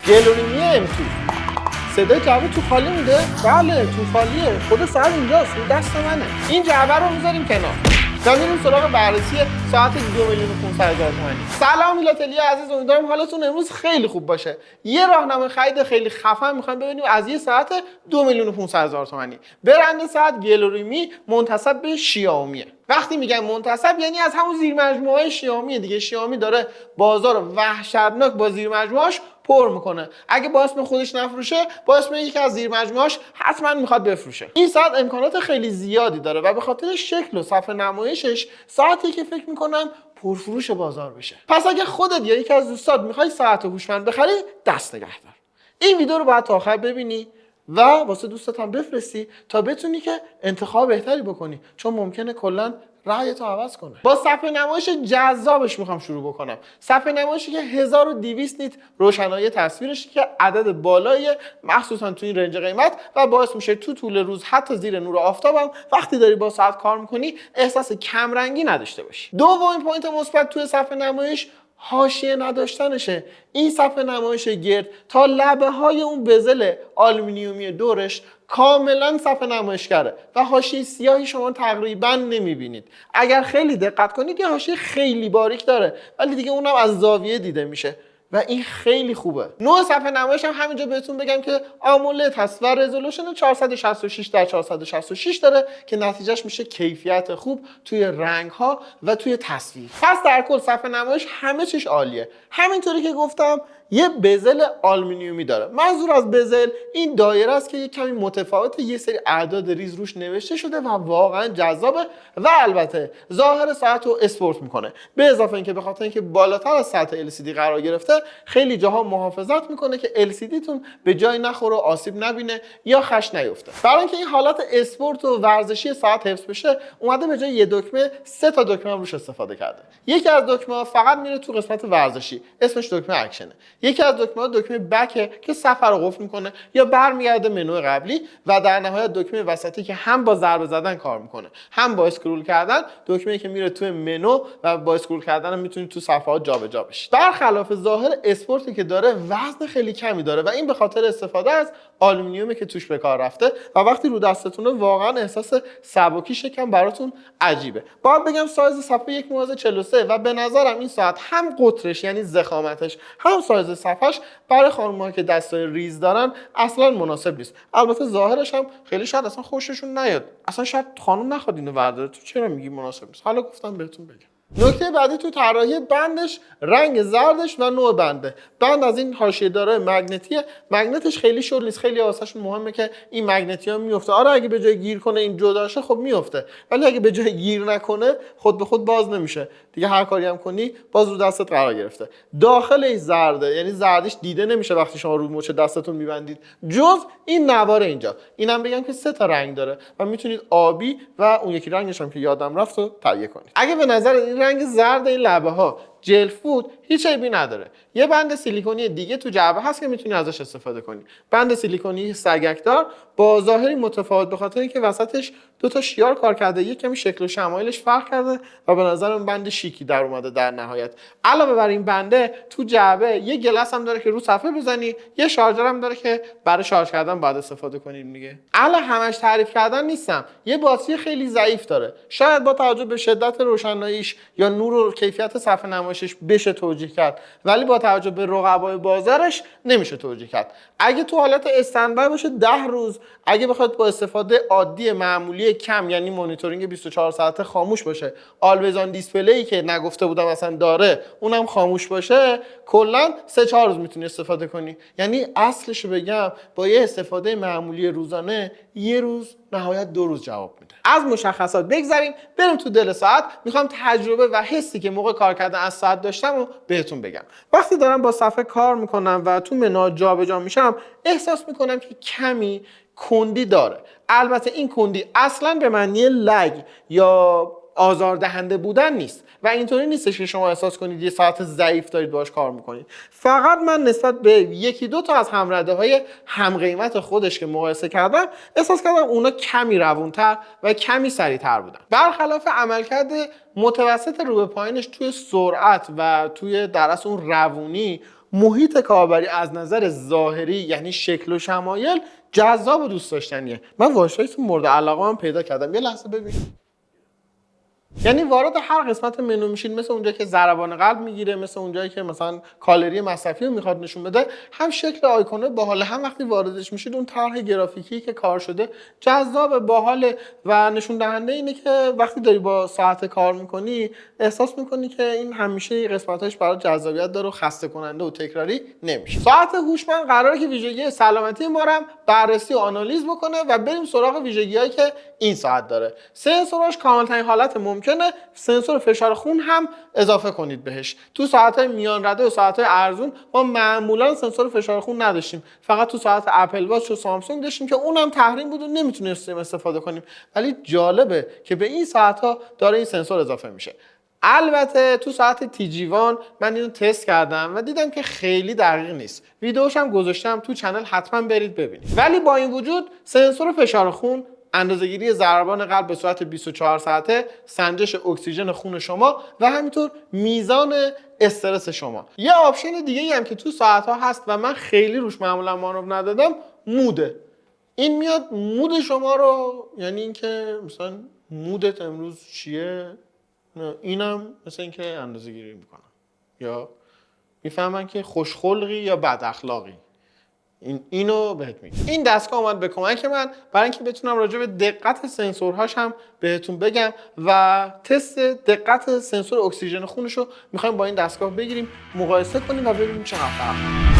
گلوریمی امتو صدای جعبه تو خالی میده؟ بله تو خالیه. خود ساعت اینجاست، رو دست منه. این جعبه رو میذاریم کنار و میریم سراغ بررسی ساعت 2,500,000 تومانی. سلام میلاتلی عزیز، امیدوارم حالتون امروز خیلی خوب باشه. یه راهنمای خرید خیلی خفن میخوایم ببینیم از یه ساعت 2,500,000 تومانی. برند ساعت گلوریمی منتسب به شیائومیه. وقتی میگن منتسب یعنی از همون زیر مجموعه شیائومی دیگه. شیائومی داره بازار وحشتناک با زیر مجموعه‌اش پر میکنه. اگه با اسم خودش نفروشه، با اسم یکی از زیر مجموعه‌اش حتما میخواد بفروشه. این ساعت امکانات خیلی زیادی داره و به خاطر شکل و صفحه نمایشش ساعتی که فکر میکنم پرفروش بازار بشه. پس اگه خودت یا یکی از دوستات میخوای ساعت هوشمند بخری، دست نگه دار. این ویدیو رو باید تا آخر ببینی و واسه دوستات هم بفرستی تا بتونی که انتخاب بهتری بکنی، چون ممکنه کلا رأیتو عوض کنه. با صفحه نمایش جذابش میخوام شروع بکنم. صفحه نمایشی که 1200 نیت روشنایی تصویرش که عدد بالایی مخصوصا تو این رنج قیمت و باعث میشه تو طول روز حتی زیر نور آفتابم وقتی داری با ساعت کار میکنی احساس کمرنگی نداشته باشی. دومین پوینت مثبت توی صفحه نمایش حاشیه نداشتنشه. این صفحه نمایش گرد تا لبه های اون بزل آلومینیومی دورش کاملا صفحه نمایش کرده و حاشیه سیاهی شما تقریبا نمیبینید. اگر خیلی دقت کنید یه حاشیه خیلی باریک داره ولی دیگه اونم از زاویه دیده میشه و این خیلی خوبه. نوع صفحه نمایش هم همینجا بهتون بگم که آمولد هست و رزولوشن 466 در 466 داره که نتیجهش میشه کیفیت خوب توی رنگ ها و توی تصویر. پس در کل صفحه نمایش همه چیش عالیه. همینطوری که گفتم یه بزل آلومینیومی داره. منظور از بزل این دایره است که یه کمی متفاوته، یه سری اعداد ریز روش نوشته شده و واقعا جذابه و البته ظاهر ساعت رو اسپورت میکنه. به اضافه اینکه به خاطر اینکه بالاتر از سطح LCD قرار گرفته خیلی جاها محافظت میکنه که LCD تون به جای نخوره و آسیب نبینه یا خش نیفته. برای اینکه این حالت اسپورت و ورزشی ساعت حفظ بشه اومده به جای یه دکمه 3 تا دکمه روش استفاده کرده. یکی از دکمه‌ها فقط میره تو قسمت ورزشی، اسمش دکمه اکشنه. یکی از دکمه‌ها دکمه بکه که صفحه رو قفل میکنه یا برمیگرده منو قبلی و در نهایت دکمه وسطی که هم با ضربه زدن کار میکنه هم با اسکرول کردن، دکمه‌ای که میره توی منو و با اسکرول کردن هم میتونید تو صفحات جابجا بشید. برخلاف ظاهر اسپورتی که داره وزن خیلی کمی داره و این به خاطر استفاده از آلومینیومی که توش به کار رفته و وقتی رو دستتونه واقعا احساس سبکی شکم براتون عجیبه. باید بگم سایز صفحه 1.43 و به نظرم این ساعت هم قطرش یعنی ضخامتش هم سایز صفحش برای خانم‌ها که دستای ریز دارن اصلا مناسب نیست. البته ظاهرش هم خیلی شاید اصلا خوششون نیاد. اصلا شاید خانم نخواد اینو برداره. تو چرا میگی مناسب نیست؟ حالا گفتم بهتون بگم. نکته بعدی تو طراحی بندش رنگ زردش و نوع بنده. بند از این حاشیه داره مگنتیه. مگنتش خیلی شور نیست. خیلی واسهشون مهمه که این مگنتی‌ها میفته. آره اگه به جای گیر کنه این جداشه خب میفته. ولی اگه به جای گیر نکنه خود به خود باز نمیشه. دیگه هر کاری هم کنی باز رو دستت قرار گرفته. داخلش زرده، یعنی زردیش دیده نمیشه وقتی شما رو مچ دستتون میبندید. جز این نوار اینجا. اینم بگم که 3 تا رنگ داره و میتونید آبی و اون یکی رنگش هم که یادم رفت رو تهیه کنید. اگه به نظر این رنگ زرد این لبه ها جل فود هیچ عیبی نداره. یه بند سیلیکونی دیگه تو جعبه هست که میتونی ازش استفاده کنی. بند سیلیکونی سگکدار با ظاهری متفاوت به خاطر اینکه وسطش 2 تا شیار کار کرده، یه کمی شکل و شمایلش فرق کرده و به نظرم بند شیکی در اومده در نهایت. علاوه بر این بنده تو جعبه یه گلس هم داره که رو صفحه بزنی، یه شارژر هم داره که برای شارژ کردن باید استفاده کنید دیگه. الان همش تعریف کردن نیستم. یه باتری خیلی ضعیف داره. شاید با توجه به شدت روشناییش یا نور و کیفیت صفحه نمایشش بشه توجیه کرد، ولی با توجه به رقبای بازارش نمیشه توجیه کرد. اگه تو حالت استندبای باشه 10 روز، اگه بخواد با استفاده عادی معمولی کم یعنی مانیتورینگ 24 ساعته خاموش باشه، آلویز آن دیسپلی که نگفته بودم اصلا داره اونم خاموش باشه، کلا 3-4 روز میتونی استفاده کنی. یعنی اصلش رو بگم با یه استفاده معمولی روزانه 1 روز نهایت 2 روز جواب میده. از مشخصات بگذریم بریم تو دل ساعت. میخوام تجربه و حسی که موقع کار کردن از ساعت داشتم رو بهتون بگم. وقتی دارم با صفحه کار میکنم و تو منو جابجا میشم احساس میکنم که کمی کندی داره. البته این کندی اصلا به معنی لگ یا آزاردهنده بودن نیست و اینطوری نیستش که شما احساس کنید یه ساعت ضعیف دارید باهاش کار میکنید. فقط من نسبت به 1-2 تا از همرده‌های هم قیمت خودش که مقایسه کردم احساس کردم اونا کمی روونتر و کمی سریعتر بودن. برخلاف عملکرد متوسط رو به پایینش توی سرعت و توی در اصل اون روونی محیط کاربری از نظر ظاهری یعنی شکل و شمایل جذاب و دوست داشتنیه. من وایس‌هایتون مورد علاقه من پیدا کردم، یه لحظه ببین. یعنی وارد هر قسمت منو میشید، مثل اونجایی که ضربان قلب میگیره، مثل اونجایی که مثلا کالری مصرفی رو میخواد نشون بده، هم شکل آیکونه باحال، هم وقتی واردش میشید اون طرح گرافیکی که کار شده جذاب، باحال و نشون دهنده اینه که وقتی داری با ساعت کار میکنی احساس میکنی که این همیشه قسمتاش برای جذابیت داره و خسته کننده و تکراری نمیشه. ساعت هوشمند قراره که ویژگی سلامتی ما رو بررسی و آنالیز بکنه و بریم سراغ ویژگی‌هایی که این ساعت داره. سنسوراش کامل‌ترین حالت ممکنه. سنسور فشار خون هم اضافه کنید بهش. تو ساعت‌های میان رده و ساعت‌های ارزون ما معمولا سنسور فشار خون نداشتیم، فقط تو ساعت اپل واچ و سامسونگ داشتیم که اونم تحریم بود و نمیتونستیم استفاده کنیم. ولی جالبه که به این ساعت‌ها داره این سنسور اضافه میشه. البته تو ساعت TG1 من اینو تست کردم و دیدم که خیلی دقیق نیست. ویدیوش هم گذاشتم تو چنل، حتما برید ببینید. ولی با این وجود سنسور فشار خون، اندازه‌گیری ضربان قلب به صورت 24 ساعته، سنجش اکسیژن خون شما و همینطور میزان استرس شما. یه آپشن دیگه ای هم که تو ساعت‌ها هست و من خیلی روش معمولا مانور ندادم، موده. این میاد مود شما رو، یعنی اینکه مثلا مودت امروز چیه، اینم مثلا اینکه اندازه‌گیری میکنم یا میفهمن که خوشخلقی یا بد اخلاقی. اینو بهت میگم. این دستگاه اومد به کمک من برای اینکه بتونم راجع به دقت سنسورهاش هم بهتون بگم و تست دقت سنسور اکسیژن خونش رو میخوایم با این دستگاه بگیریم، مقایسه کنیم و ببینیم چقدر فرق داره.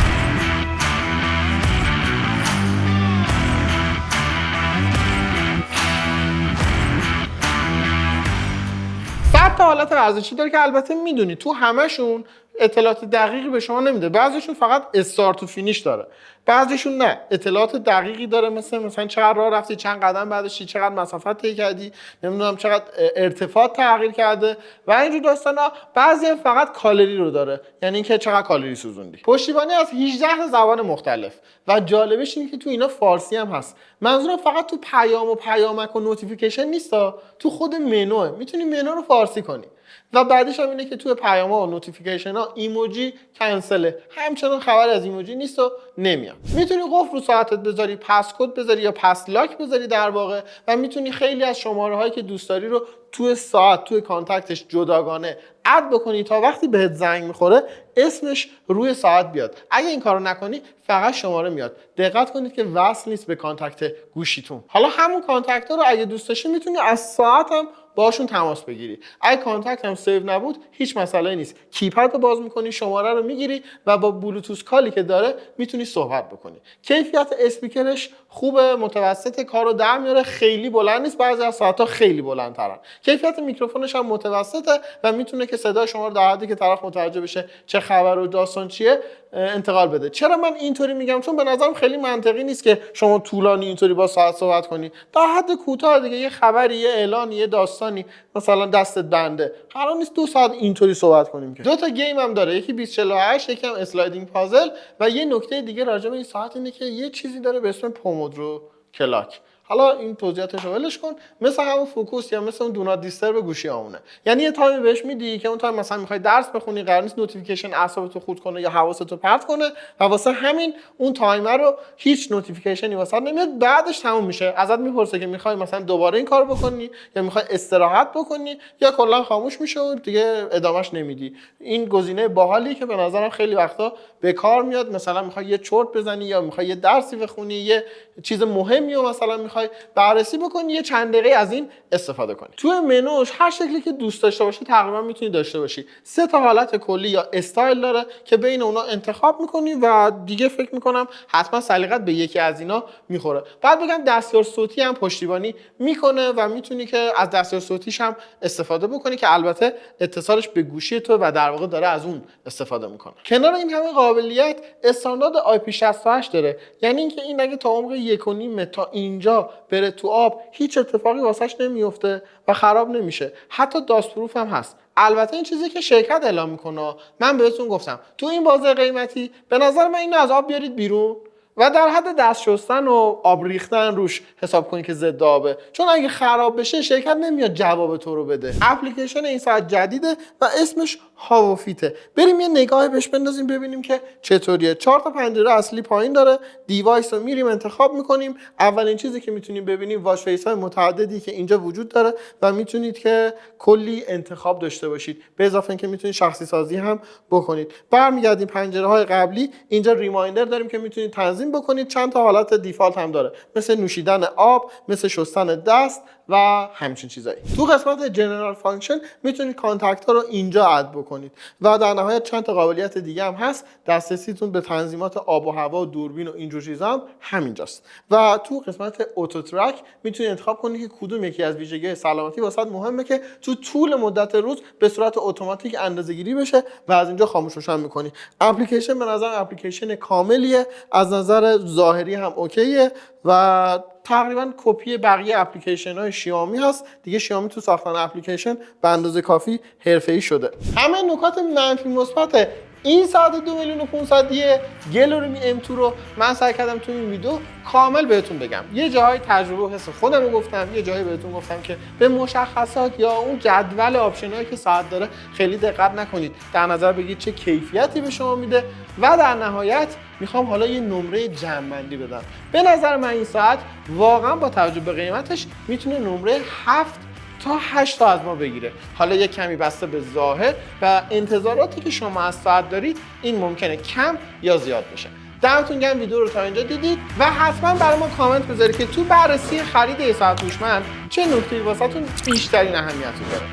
100 تا حالت ورزشی داره که البته میدونی تو همشون اطلاعات دقیقی به شما نمیده. بعضیشون فقط استارت و فینیش داره، بعضیشون نه، اطلاعات دقیقی داره، مثلا چقدر راه رفتی، چند قدم بعدش چقدر مسافت طی کردی، نمیدونم چقدر ارتفاع تغییر کرده و اینجور داستانا. بعضی هم فقط کالری رو داره، یعنی اینکه چقدر کالری سوزوندی. پشتیبانی از 18 زبان مختلف و جالبش اینه که تو اینا فارسی هم هست. منظورم فقط تو پیام و پیامک و نوتیفیکیشن نیستا، تو خود منوه، میتونی منو رو فارسی کنی. و بعدش هم اینه که توی پیام‌ها و نوتیفیکیشن‌ها ایموجی کنسله، همچنان خبر از ایموجی نیست و نمیاد. میتونی قفل رو ساعتت بذاری، پس کد بذاری یا پس لاک بذاری در واقع، و میتونی خیلی از شماره‌هایی که دوست داری رو توی ساعت، توی کانتکتش جداگانه اد بکنی تا وقتی بهت زنگ میخوره اسمش روی ساعت بیاد. اگه این کارو نکنی فقط شماره میاد. دقت کنید که وصل نیست به کانتکت گوشیتون. حالا همون کانتکت‌ها رو اگه دوست داشتی میتونی از ساعت هم باشون تماس بگیری. اگه کانتکت هم سیو نبود هیچ مسئله نیست. کیپد رو باز می‌کنی، شماره رو میگیری و با بلوتوث کالی که داره میتونی صحبت بکنی. کیفیت اسپیکرش خوبه، متوسط، کارو در میاره، خیلی بلند نیست، بعضی از ساعت‌ها خیلی بلندترن. کیفیت میکروفونش هم متوسطه و میتونه که صدای شما رو در حدی که طرف متوجه بشه چه خبر و داستان چیه انتقال بده. چرا من اینطوری میگم؟ چون به نظرم خیلی منطقی نیست که شما طولانی اینطوری با ساعت صحبت کنی. در حد کوتاه دیگه، یه خبری، یه اعلانی، یه داستانی، مثلا دستت بنده، قرار نیست 2 ساعت اینطوری صحبت کنیم که. 2 تا گیم هم داره، یکی 2048، یکی هم اسلایدینگ پازل. و یه نکته دیگه راجع به این ساعت اینه که یه چیزی داره به اسم پومودرو کلاک. حالا این توضیحاتش رو ولش کن، مثل همون فوکوس یا مثل اون دو نات دیسترب گوشی همونه. یعنی یه تایمی بهش میدی که اون تایم مثلا میخوای درس بخونی، قرار نیست نوتیفیکیشن اعصابتو خورد کنه یا حواستو پرت کنه و واسه همین اون تایمر رو هیچ نوتیفیکیشنی واسه نمیاد، بعدش تموم میشه. ازت میپرسه که میخوای مثلا دوباره این کارو بکنی یا میخوای استراحت بکنی یا کلا خاموش میشه و دیگه ادامهش نمیدی. این گزینه باحالیه که به نظرم خیلی وقتا به کار میاد. مثلا میخوای یه چرت بزنی یا میخوای یه درسی بخونی، یه چیز مهمی رو مثلا میخوای بررسی بکنی، یه چند دقیقه از این استفاده کنی. توی منوش هر شکلی که دوست داشته باشی تقریبا میتونی داشته باشی. 3 تا حالت کلی یا استایل داره که بین اونا انتخاب میکنی و دیگه فکر میکنم حتما سلیقت به یکی از اینا میخوره. بعد بگم دستیار صوتی هم پشتیبانی میکنه و میتونی که از دستیار صوتیش هم استفاده بکنی که البته اتصالش به گوشی تو و در واقع داره از اون استفاده میکنه. کنار این همه قابلیت استاندارد IP68 داره، یعنی اینکه این اگه تا عمق 1.5 متر تا اینجا بره تو آب هیچ اتفاقی واسش نمیفته و خراب نمیشه. حتی داست پروف هم هست. البته این چیزی که شرکت اعلام میکنه، من بهتون گفتم تو این بازه قیمتی به نظر من اینو از آب بیارید بیرون و در حد دست شستن و آب ریختن روش حساب کنید که ضد آبه، چون اگه خراب بشه شرکت نمیاد جواب تو رو بده. اپلیکیشن این ساعت جدیده و اسمش هاوفیته. بریم یه نگاهی بهش بندازیم ببینیم که چطوریه. 4 تا پنجره اصلی پایین داره. دیوایس رو میریم انتخاب میکنیم. اولین چیزی که میتونیم ببینیم واچ فیس های متعددی که اینجا وجود داره و میتونید که کلی انتخاب داشته باشید، به اضافه اینکه میتونید شخصی سازی هم بکنید. برمیگردیم پنجره های قبلی. اینجا ریمایندر داریم که میتونید تنظیم بکنید. چند تا حالت دیفالت هم داره، مثل نوشیدن آب، مثل شستن دست و همچین چیزایی. تو قسمت جنرال فانکشن میتونید کانتکت ها رو اینجا اد بکنید و در نهایت چند تا قابلیت دیگه هم هست. دسترسیتون به تنظیمات آب و هوا و دوربین و اینجور چیزا هم همینجاست. و تو قسمت اتو ترک میتونید انتخاب کنید که کدوم یکی از ویژگی‌های سلامتی واسه مهمه که تو طول مدت روز به صورت اتوماتیک اندازه‌گیری بشه و از اینجا خاموش روشن می‌کنید. اپلیکیشن به نظر اپلیکیشن کاملیه، از نظر ظاهری هم اوکیه و تقریبا کپی بقیه اپلیکیشن های شیائومی هست. دیگه شیائومی تو ساختن اپلیکیشن به اندازه کافی حرفه‌ای شده. همه نکات منفی مثبت این ساعت 2,500,000 گلورمی M2 رو من سعی کردم تو این ویدیو کامل بهتون بگم. یه جاهای تجربه و حس خودم رو گفتم، یه جاهای بهتون گفتم که به مشخصات یا اون جدول آپشنایی که ساعت داره خیلی دقت نکنید، در نظر بگیرید چه کیفیتی به شما میده و در نهایت میخوام حالا یه نمره جمع‌بندی بدم. به نظر من این ساعت واقعا با توجه به قیمتش میتونه نمره 7 تا 8 تا از ما بگیره. حالا یه کمی بسته به ظاهر و انتظاراتی که شما از ساعت دارید، این ممکنه کم یا زیاد بشه. دمتون گرم ویدیو رو تا اینجا دیدید و حتما برای ما کامنت بذارید که تو بررسی خرید یه ساعت هوشمند چه نکته‌ای واسهتون بیشترین اهمیت رو داره.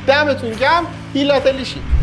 دمتون گرم. هیلاتلی شید.